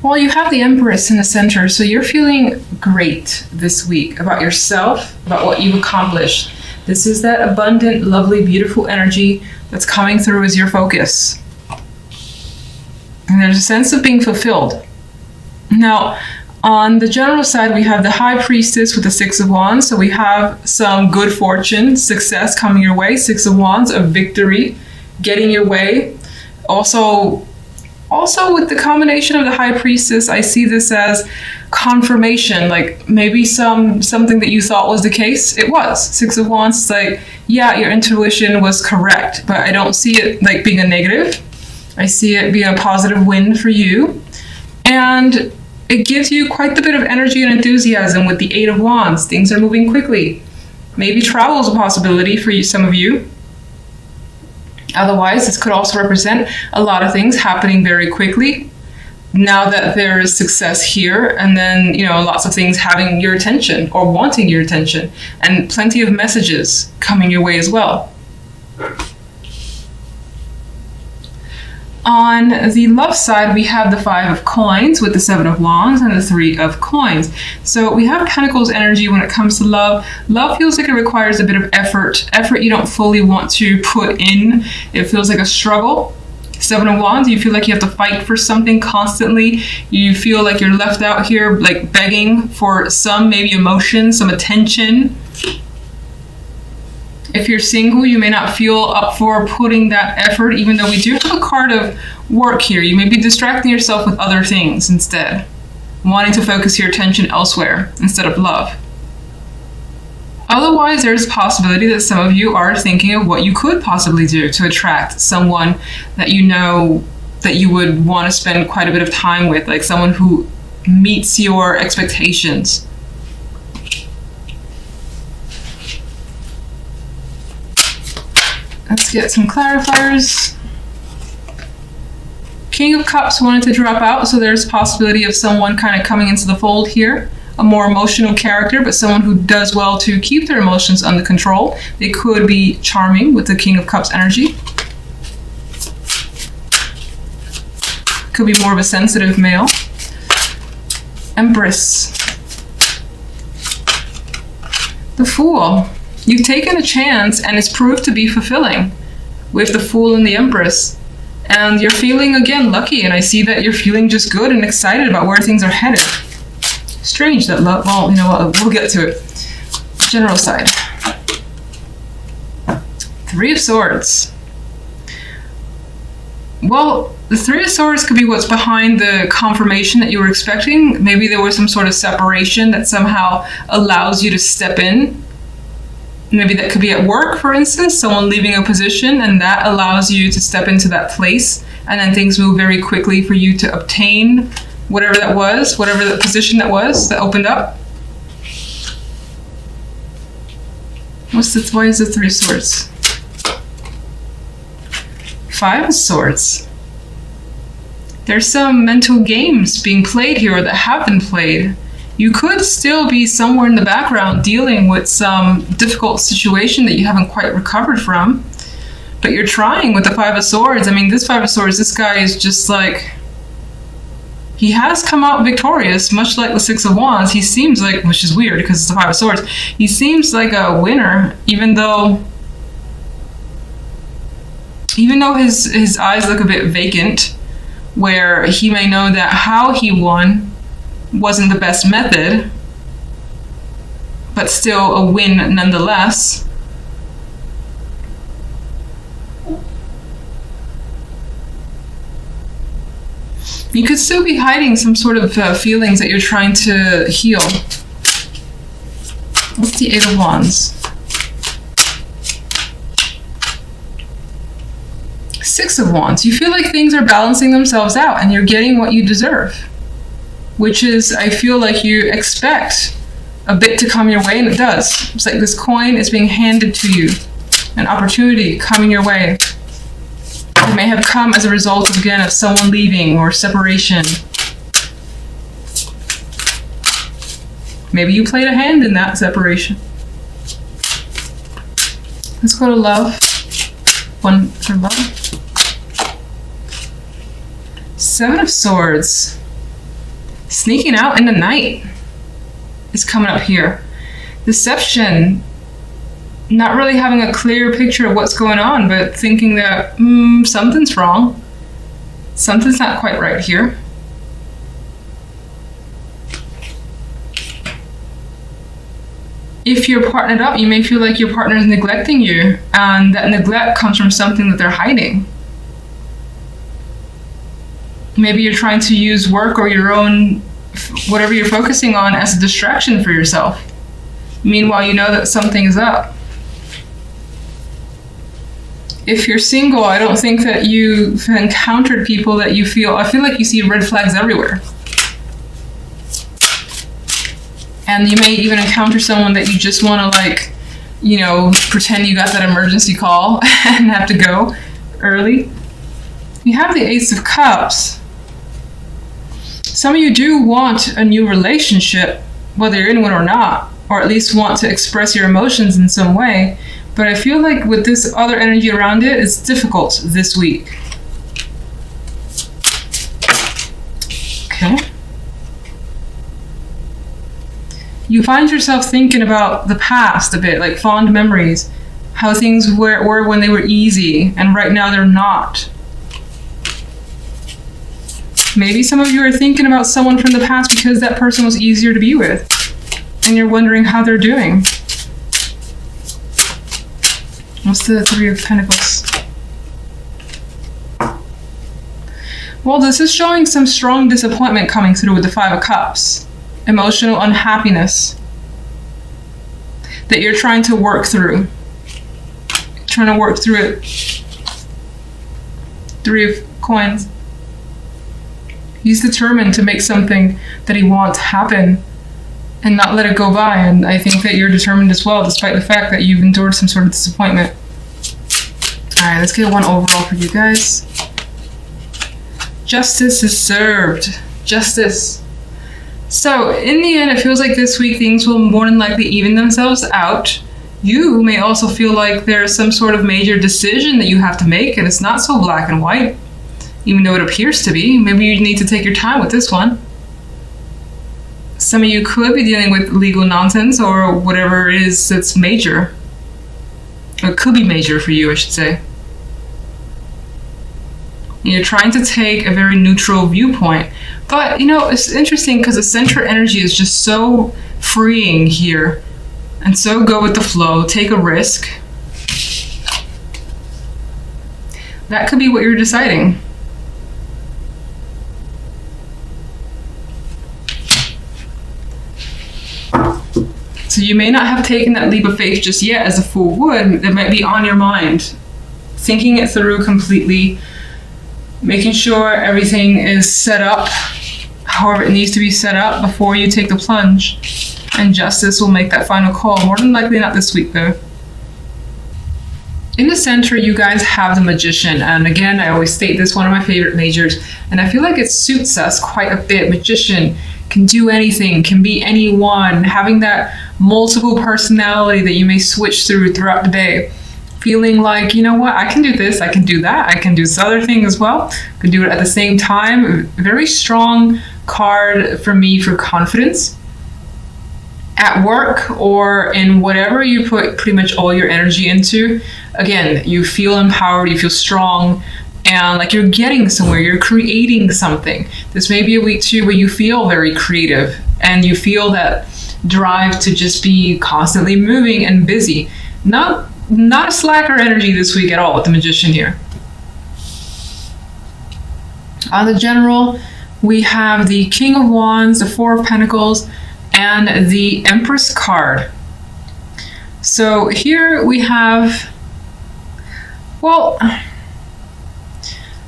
Well, you have the Empress in the center, so you're feeling great this week about yourself, about what you've accomplished. This is that abundant, lovely, beautiful energy that's coming through as your focus. And there's a sense of being fulfilled. Now, on the general side, we have the High Priestess with the Six of Wands. So we have some good fortune, success coming your way. Six of Wands, a victory, getting your way. Also with the combination of the High Priestess, I see this as confirmation, like maybe something that you thought was the case, it was. Six of Wands is like, yeah, your intuition was correct, but I don't see it like being a negative. I see it being a positive win for you. And it gives you quite a bit of energy and enthusiasm with the Eight of Wands. Things are moving quickly. Maybe travel is a possibility for you, some of you. Otherwise, this could also represent a lot of things happening very quickly now that there is success here, and then, lots of things having your attention or wanting your attention, and plenty of messages coming your way as well. On the love side, we have the Five of Coins with the Seven of Wands and the Three of Coins. So we have Pentacles energy when it comes to love. Love feels like it requires a bit of effort you don't fully want to put in. It feels like a struggle. Seven of Wands, you feel like you have to fight for something constantly. You feel like you're left out here like begging for some maybe emotion, some attention. If you're single, you may not feel up for putting that effort, even though we do have a card of work here. You may be distracting yourself with other things instead, wanting to focus your attention elsewhere instead of love. Otherwise, there's a possibility that some of you are thinking of what you could possibly do to attract someone that you know that you would want to spend quite a bit of time with, like someone who meets your expectations. Let's get some clarifiers. King of Cups wanted to drop out, so there's a possibility of someone kind of coming into the fold here. A more emotional character, but someone who does well to keep their emotions under control. They could be charming with the King of Cups energy. Could be more of a sensitive male. Empress. The Fool. You've taken a chance and it's proved to be fulfilling with the Fool and the Empress. And you're feeling, again, lucky, and I see that you're feeling just good and excited about where things are headed. Strange that love, well, we'll get to it. General side. Three of Swords. Well, the Three of Swords could be what's behind the confirmation that you were expecting. Maybe there was some sort of separation that somehow allows you to step in. Maybe that could be at work, for instance, someone leaving a position, and that allows you to step into that place, and then things move very quickly for you to obtain whatever that was, whatever the position that was that opened up. Why is the Three of Swords? Five of Swords. There's some mental games being played here, or that have been played. You could still be somewhere in the background dealing with some difficult situation that you haven't quite recovered from. But you're trying with the Five of Swords. I mean, this Five of Swords, this guy is just like, he has come out victorious, much like the Six of Wands. He seems like, which is weird because it's the Five of Swords, he seems like a winner, even though his eyes look a bit vacant, where he may know that how he won wasn't the best method, but still a win nonetheless. You could still be hiding some sort of feelings that you're trying to heal. What's the Eight of Wands? Six of Wands. You feel like things are balancing themselves out and you're getting what you deserve, which is, I feel like you expect a bit to come your way, and it does. It's like this coin is being handed to you, an opportunity coming your way. It may have come as a result of, again, of someone leaving or separation. Maybe you played a hand in that separation. Let's go to love. One for love. Seven of Swords. Sneaking out in the night is coming up here. Deception. Not really having a clear picture of what's going on, but thinking that something's wrong. Something's not quite right here. If you're partnered up, you may feel like your partner is neglecting you, and that neglect comes from something that they're hiding. Maybe you're trying to use work or your own, whatever you're focusing on, as a distraction for yourself. Meanwhile, you know that something is up. If you're single, I don't think that you've encountered people that you feel, I feel like you see red flags everywhere. And you may even encounter someone that you just want to, like, you know, pretend you got that emergency call and have to go early. You have the Ace of Cups. Some of you do want a new relationship, whether you're in one or not, or at least want to express your emotions in some way. But I feel like with this other energy around it, it's difficult this week. Okay. You find yourself thinking about the past a bit, like fond memories, how things were when they were easy, and right now they're not. Maybe some of you are thinking about someone from the past because that person was easier to be with, and you're wondering how they're doing. What's the Three of Pentacles? Well, this is showing some strong disappointment coming through with the Five of Cups. Emotional unhappiness that you're trying to work through. Trying to work through it. Three of Coins. He's determined to make something that he wants happen and not let it go by. And I think that you're determined as well, despite the fact that you've endured some sort of disappointment. All right, let's get one overall for you guys. Justice is served. Justice. So in the end, it feels like this week things will more than likely even themselves out. You may also feel like there's some sort of major decision that you have to make, and it's not so black and white, even though it appears to be. Maybe you need to take your time with this one. Some of you could be dealing with legal nonsense or whatever it is that's major. Or it could be major for you, I should say. You're trying to take a very neutral viewpoint. But, you know, it's interesting because the center energy is just so freeing here. And so go with the flow, take a risk. That could be what you're deciding. So you may not have taken that leap of faith just yet, as a Fool would. It might be on your mind. Thinking it through completely. Making sure everything is set up however it needs to be set up before you take the plunge. And justice will make that final call. More than likely not this week, though. In the center, you guys have the Magician. And again, I always state this, one of my favorite majors. And I feel like it suits us quite a bit. Magician can do anything, can be anyone. Having that multiple personality that you may switch throughout the day. Feeling like, you know what, I can do this, I can do that, I can do this other thing as well. I can do it at the same time. Very strong card for me for confidence. At work or in whatever you put pretty much all your energy into, again, you feel empowered, you feel strong, and like you're getting somewhere, you're creating something. This may be a week too where you feel very creative and you feel that drive to just be constantly moving and busy. Not a slacker energy this week at all with the Magician here. On the general, we have the King of Wands, the Four of Pentacles, and the Empress card. So here we have, well,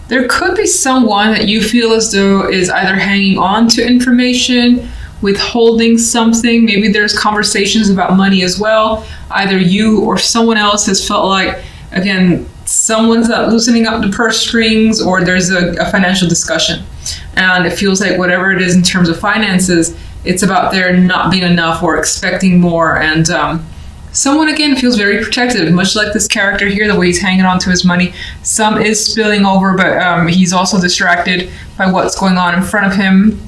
there could be someone that you feel as though is either hanging on to information, withholding something. Maybe there's conversations about money as well. Either you or someone else has felt like, again, someone's loosening up the purse strings, or there's a financial discussion. And it feels like whatever it is in terms of finances, it's about there not being enough or expecting more. And someone, again, feels very protective, much like this character here, the way he's hanging on to his money. Some is spilling over, but he's also distracted by what's going on in front of him.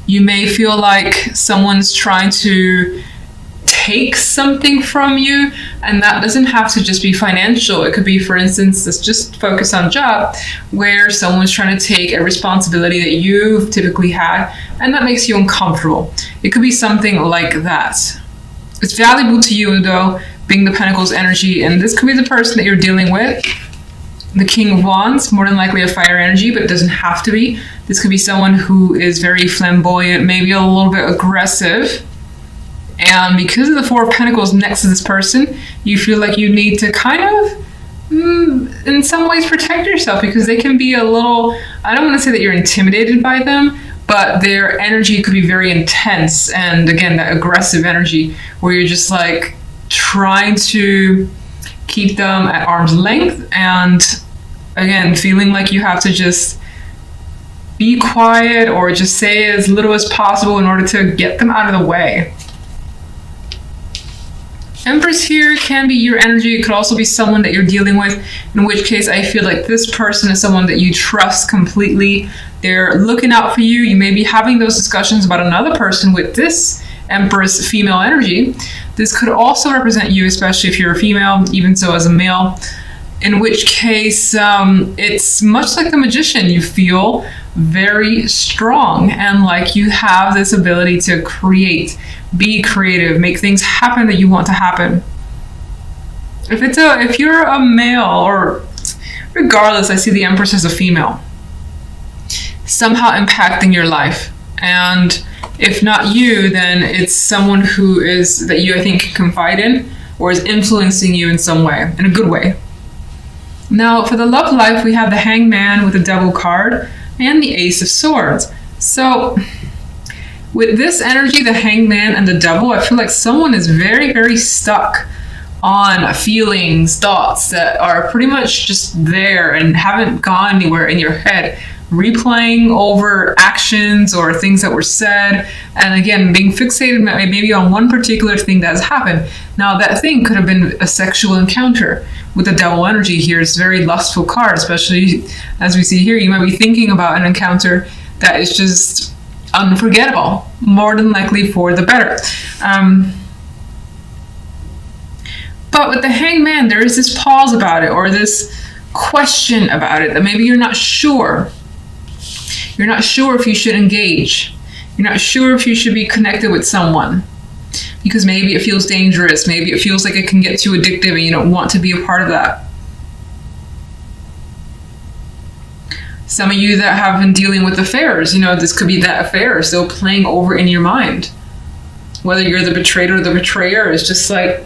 You may feel like someone's trying to take something from you, and that doesn't have to just be financial. It could be, for instance, let's just focus on job, where someone's trying to take a responsibility that you've typically had, and that makes you uncomfortable. It could be something like that. It's valuable to you, though, being the Pentacles energy, and this could be the person that you're dealing with. The King of Wands, more than likely a fire energy, but it doesn't have to be. This could be someone who is very flamboyant, maybe a little bit aggressive. And because of the Four of Pentacles next to this person, you feel like you need to kind of, in some ways, protect yourself, because they can be a little, I don't want to say that you're intimidated by them, but their energy could be very intense. And again, that aggressive energy where you're just like trying to keep them at arm's length. And again, feeling like you have to just be quiet or just say as little as possible in order to get them out of the way. Empress here can be your energy. It could also be someone that you're dealing with, in which case I feel like this person is someone that you trust completely. They're looking out for you. You may be having those discussions about another person with this Empress female energy. This could also represent you, especially if you're a female, even so as a male, in which case it's much like the Magician. You feel very strong and like you have this ability to create, be creative, make things happen that you want to happen. If you're a male, or regardless, I see the Empress as a female, somehow impacting your life. And if not you, then it's someone who is, that you, I think, can confide in, or is influencing you in some way, in a good way. Now, for the love life, we have the Hangman with the Devil card and the Ace of Swords. So with this energy, the Hangman and the Devil, I feel like someone is very, very stuck on feelings, thoughts that are pretty much just there and haven't gone anywhere in your head, replaying over actions or things that were said, and again, being fixated maybe on one particular thing that has happened. Now, that thing could have been a sexual encounter. With the Devil energy here, it's a very lustful card, especially as we see here. You might be thinking about an encounter that is just unforgettable, more than likely for the better. But with the Hangman, there is this pause about it, or this question about it, that maybe you're not sure. You're not sure if you should engage. You're not sure if you should be connected with someone, because maybe it feels dangerous. Maybe it feels like it can get too addictive and you don't want to be a part of that. Some of you that have been dealing with affairs, this could be that affair still playing over in your mind. Whether you're the betrayed or the betrayer, is just like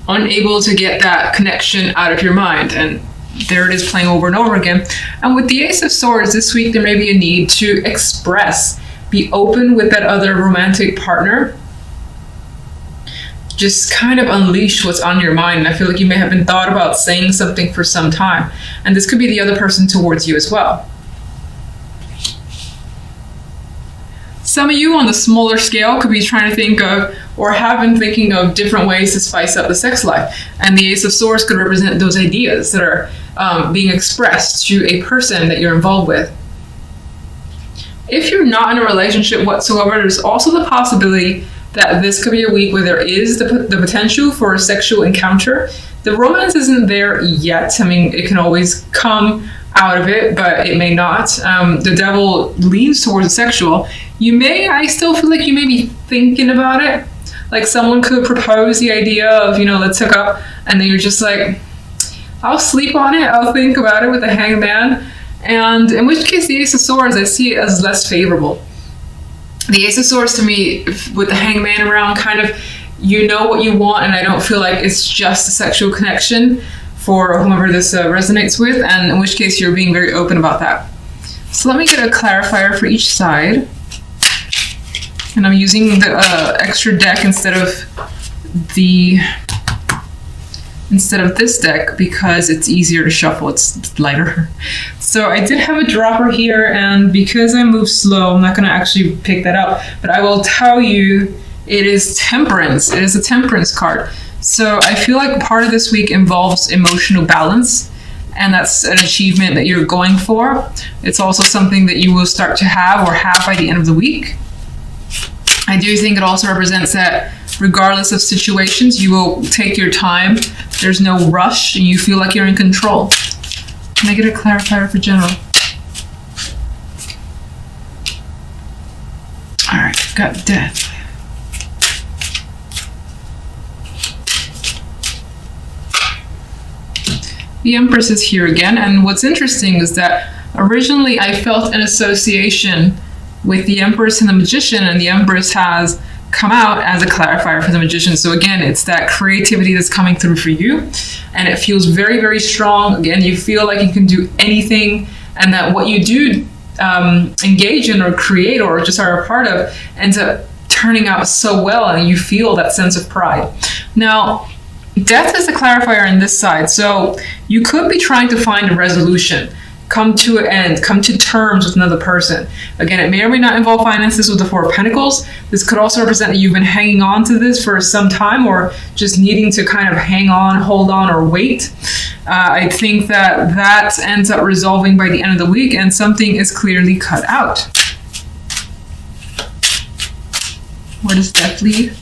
unable to get that connection out of your mind. And there it is, playing over and over again. And with the Ace of Swords this week, there may be a need to express, be open with that other romantic partner. Just kind of unleash what's on your mind. And I feel like you may have been thought about saying something for some time. And this could be the other person towards you as well. Some of you on the smaller scale could be trying to think of, or have been thinking of, different ways to spice up the sex life. And the Ace of Swords could represent those ideas that are being expressed to a person that you're involved with. If you're not in a relationship whatsoever, there's also the possibility that this could be a week where there is the potential for a sexual encounter. The romance isn't there yet. I mean, it can always come out of it, but it may not. The Devil leans towards the sexual. I still feel like you may be thinking about it. Like someone could propose the idea of, let's hook up, and then you're just like, I'll sleep on it, I'll think about it, with the Hangman. And in which case, the Ace of Swords, I see it as less favorable. The Ace of Swords, to me, with the Hangman around, kind of, you know what you want, and I don't feel like it's just a sexual connection for whomever this resonates with, and in which case you're being very open about that. So let me get a clarifier for each side. And I'm using the extra deck instead of this deck, because it's easier to shuffle, it's lighter. So I did have a dropper here, and because I move slow, I'm not going to actually pick that up, but I will tell you it is Temperance. It is a Temperance card. So I feel like part of this week involves emotional balance, and that's an achievement that you're going for. It's also something that you will start to have, or have by the end of the week. I do think it also represents that regardless of situations, you will take your time. There's no rush and you feel like you're in control. Can I get a clarifier for general? All right, got death. The Empress is here again, and what's interesting is that originally I felt an association with the Empress and the Magician, and the Empress has come out as a clarifier for the Magician. So again, it's that creativity that's coming through for you, and it feels very, very strong. Again, you feel like you can do anything, and that what you do engage in or create or just are a part of ends up turning out so well, and you feel that sense of pride. Now, death is the clarifier on this side, so you could be trying to find a resolution, come to an end, come to terms with another person. Again, it may or may not involve finances with the Four of Pentacles. This could also represent that you've been hanging on to this for some time, or just needing to kind of hang on, hold on, or wait. I think that that ends up resolving by the end of the week, and something is clearly cut out. Where does death lead?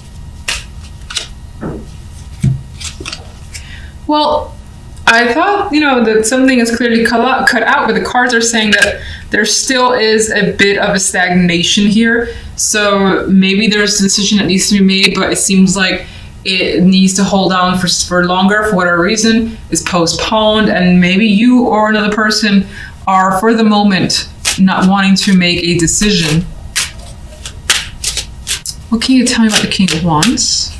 Well, I thought, that something is clearly cut out, but the cards are saying that there still is a bit of a stagnation here. So maybe there's a decision that needs to be made, but it seems like it needs to hold on for longer for whatever reason, is postponed, and maybe you or another person are, for the moment, not wanting to make a decision. What can you tell me about the King of Wands?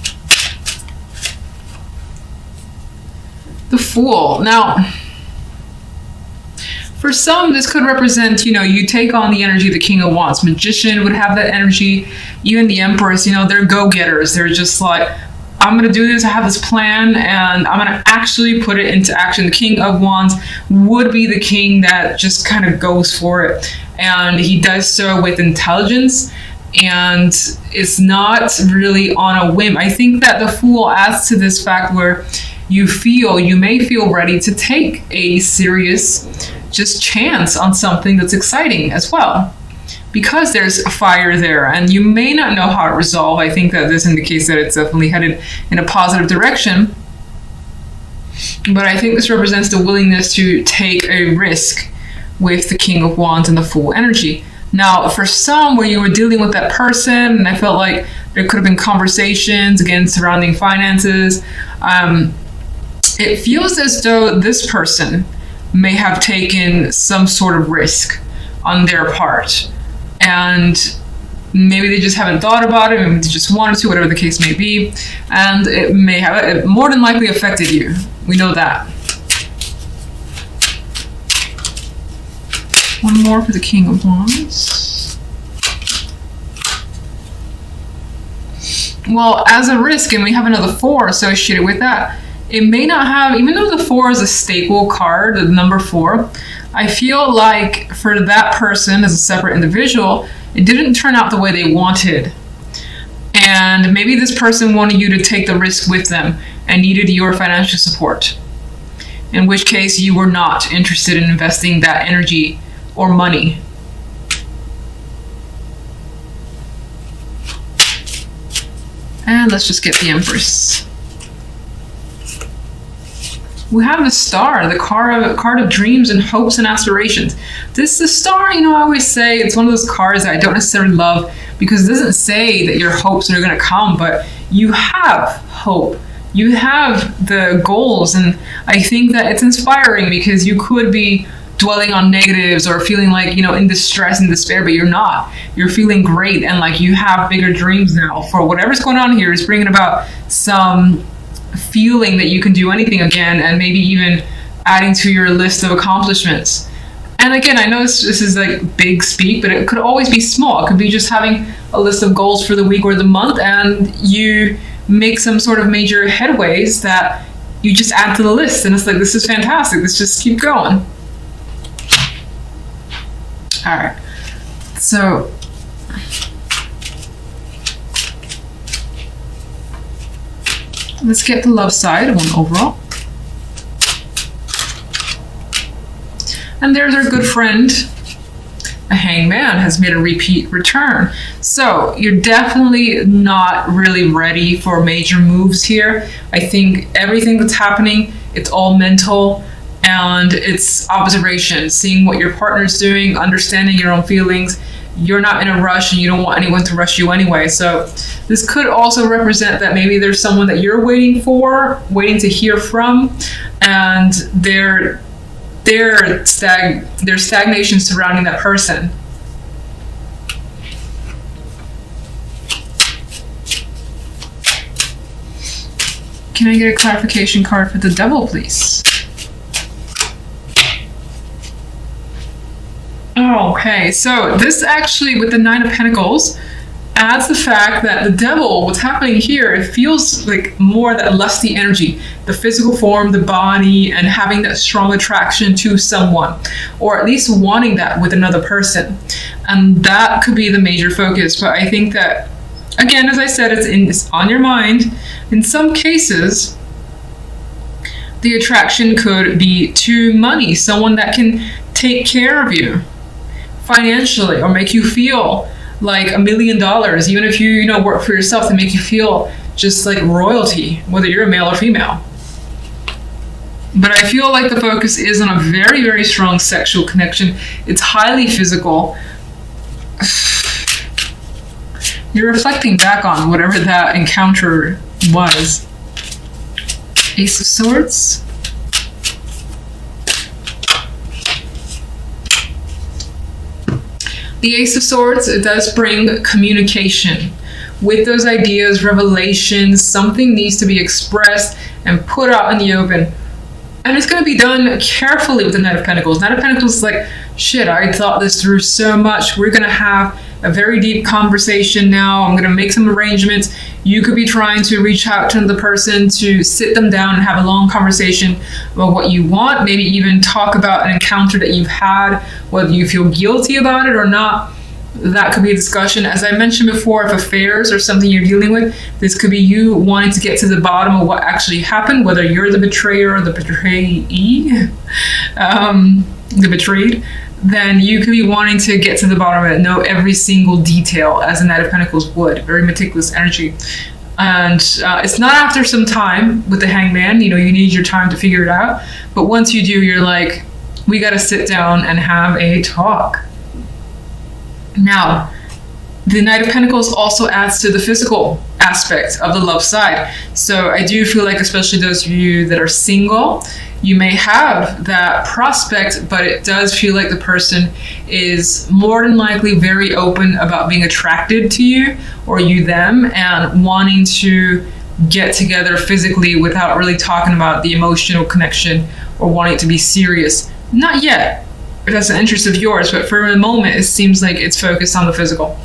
The Fool. Now, for some, this could represent, you take on the energy of the King of Wands. Magician would have that energy. Even the Empress, they're go-getters. They're just like, I'm going to do this. I have this plan, and I'm going to actually put it into action. The King of Wands would be the king that just kind of goes for it. And he does so with intelligence, and it's not really on a whim. I think that the Fool adds to this fact where you may feel ready to take a serious just chance on something that's exciting as well, because there's a fire there, and you may not know how to resolve. I think that this indicates that it's definitely headed in a positive direction, but I think this represents the willingness to take a risk with the King of Wands and the Fool energy. Now, for some, where you were dealing with that person, and I felt like there could have been conversations, again, surrounding finances, it feels as though this person may have taken some sort of risk on their part. And maybe they just haven't thought about it, maybe they just wanted to, whatever the case may be. And it may have, it more than likely affected you. We know that. One more for the King of Wands. Well, as a risk, and we have another 4 associated with that, it may not have, even though the 4 is a staple card, the number 4, I feel like for that person as a separate individual, it didn't turn out the way they wanted. And maybe this person wanted you to take the risk with them and needed your financial support, in which case you were not interested in investing that energy or money. And let's just get the Empress. We have the Star, the card of dreams and hopes and aspirations. The Star, I always say it's one of those cards that I don't necessarily love, because it doesn't say that your hopes are going to come, but you have hope. You have the goals, and I think that it's inspiring, because you could be dwelling on negatives or feeling like, in distress and despair, but you're not. You're feeling great, and like you have bigger dreams now for whatever's going on here is bringing about some feeling that you can do anything again, and maybe even adding to your list of accomplishments. And again, I know this is like big speak, but it could always be small. It could be just having a list of goals for the week or the month, and you make some sort of major headways that you just add to the list, and it's like, this is fantastic, let's just keep going. All right, so let's get the love side, one overall. And there's our good friend, a Hangman has made a repeat return. So you're definitely not really ready for major moves here. I think everything that's happening, it's all mental, and it's observation, seeing what your partner's doing, understanding your own feelings. You're not in a rush and you don't want anyone to rush you anyway. So this could also represent that maybe there's someone that you're waiting to hear from, and there's stagnation surrounding that person. Can I get a clarification card for the Devil, please? Okay, so this actually, with the Nine of Pentacles, adds the fact that the Devil, what's happening here, it feels like more that lusty energy, the physical form, the body, and having that strong attraction to someone, or at least wanting that with another person. And that could be the major focus. But I think that, again, as I said, it's on your mind. In some cases, the attraction could be to money, someone that can take care of you financially or make you feel like $1 million, even if you work for yourself, to make you feel just like royalty, whether you're a male or female. But I feel like the focus is on a very, very strong sexual connection. It's highly physical. You're reflecting back on whatever that encounter was. Ace of Swords. The Ace of Swords, it does bring communication. With those ideas, revelations, something needs to be expressed and put out in the open. And it's going to be done carefully with the Knight of Pentacles. Knight of Pentacles is like, shit, I thought this through so much. We're going to have a very deep conversation now. I'm going to make some arrangements. You could be trying to reach out to the person to sit them down and have a long conversation about what you want. Maybe even talk about an encounter that you've had, whether you feel guilty about it or not. That could be a discussion. As I mentioned before, if affairs are something you're dealing with, this could be you wanting to get to the bottom of what actually happened, whether you're the betrayer or the betrayee, the betrayed. Then you could be wanting to get to the bottom of it, know every single detail, as a Knight of Pentacles would. Very meticulous energy. And it's not after some time with the Hangman. You need your time to figure it out. But once you do, you're like, we got to sit down and have a talk. Now, the Knight of Pentacles also adds to the physical aspect of the love side. So I do feel like, especially those of you that are single, you may have that prospect, but it does feel like the person is more than likely very open about being attracted to you or you them, and wanting to get together physically without really talking about the emotional connection or wanting it to be serious. Not yet. That's an interest of yours, but for a moment, it seems like it's focused on the physical.